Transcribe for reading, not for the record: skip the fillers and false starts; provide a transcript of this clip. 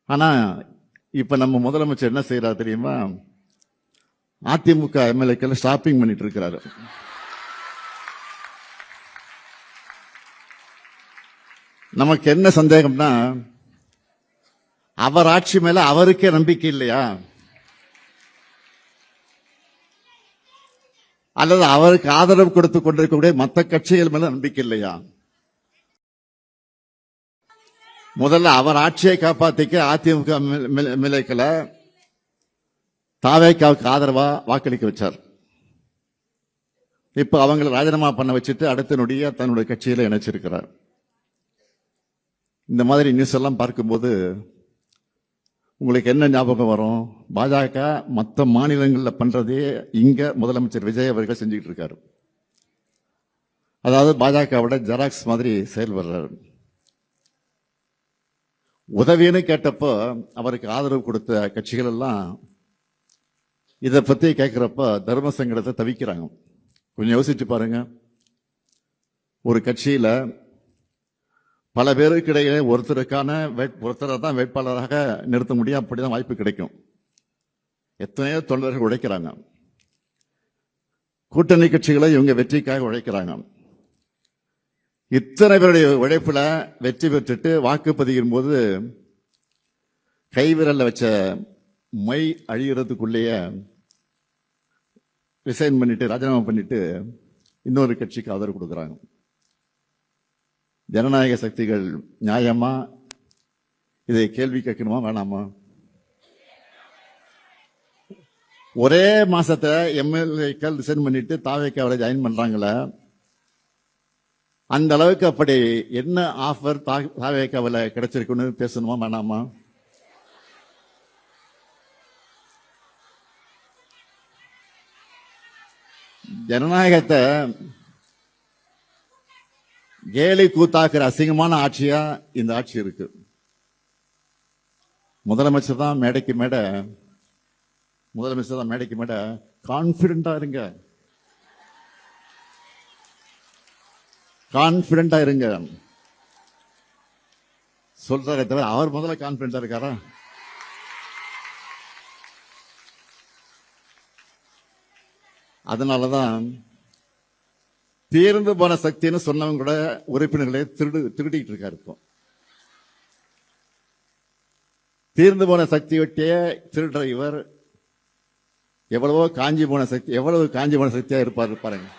ஆனா இப்ப நம்ம முதலமைச்சர் என்ன செய்யறாரு தெரியுமா? அதிமுக எம்எல்ஏக்கள் ஷாப்பிங் பண்ணிட்டு இருக்கிறாரு. நமக்கு என்ன சந்தேகம்னா, அவர் ஆட்சி மேல அவருக்கே நம்பிக்கை இல்லையா, அல்லது அவருக்கு ஆதரவு கொடுத்து கொண்டிருக்கக்கூடிய மற்ற கட்சிகள் மேல நம்பிக்கை இல்லையா? முதல்ல அவர் ஆட்சியை காப்பாத்திக்க அதிமுக எம்எல்ஏக்களை தாவேக்காவுக்கு ஆதரவா வாக்களிக்க வச்சார். இப்ப அவங்களை ராஜினாமா பண்ண வச்சுட்டு அடுத்த நொடியா தன்னுடைய கட்சியில இணைச்சிருக்கிறார். இந்த மாதிரி நியூஸ் எல்லாம் பார்க்கும்போது உங்களுக்கு என்ன ஞாபகம் வரும்? பாஜக மற்ற மாநிலங்களில் பண்றதே இங்க முதலமைச்சர் விஜய் அவர்கள் செஞ்சுட்டு இருக்காரு. அதாவது பாஜகவோட ஜெராக்ஸ் மாதிரி செயல்படுறாரு. உதவின்னு கேட்டப்போ அவருக்கு ஆதரவு கொடுத்த கட்சிகள் எல்லாம் இதை பத்தி கேட்கிறப்ப தர்ம சங்கடத்தை தவிக்கிறாங்க. கொஞ்சம் யோசிச்சு பாருங்க. ஒரு கட்சியில பல பேருக்கு இடையே ஒருத்தரை தான் வேட்பாளராக நிறுத்த முடியும். அப்படிதான் வாய்ப்பு கிடைக்கும். எத்தனையோ தொண்டர்கள் உழைக்கிறாங்க. கூட்டணி கட்சிகளை இவங்க வெற்றிக்காக உழைக்கிறாங்க. இத்தனை பேருடைய உழைப்புல வெற்றி பெற்றுட்டு வாக்குப்பதிவின் போது கைவிரல்ல வச்ச மை அழிகிறதுக்குள்ளேயே ரிசைன் பண்ணிட்டு ராஜினாமா பண்ணிட்டு இன்னொரு கட்சிக்கு ஆதரவு கொடுக்குறாங்க. ஜனநாயக சக்திகள் நியாயமா இதை கேள்வி கேட்கணுமா வேணாமா? ஒரே மாசத்தை எம்எல்ஏக்கள் ரிசைன் பண்ணிட்டு தாவேக்காவில் ஜாயின் பண்றாங்களே, அந்த அளவுக்கு அப்படி என்ன ஆஃபர் தாவேக்காவில் கிடைச்சிருக்குன்னு பேசணுமா வேணாமா? ஜனநாயகத்தை கேலி கூத்தாக்குற அசிங்கமான ஆட்சியா இந்த ஆட்சி இருக்கு. முதலமைச்சர் தான் மேடைக்கு மேடை கான்பிடண்டா இருங்க, கான்பிடண்டா இருங்க சொல்றாரே தவிர அவர் முதல்ல கான்பிடண்டா இருக்காரா? அதனாலதான் தீர்ந்து போன சக்தின்னு சொன்னவங்க கூட உறுப்பினர்களை திருடிட்டு இருக்காரு. இப்போ தீர்ந்து போன சக்தி விட்டே திருடுற இவர் எவ்வளவு காஞ்சி போன சக்தியா இருப்பாரு பாருங்க.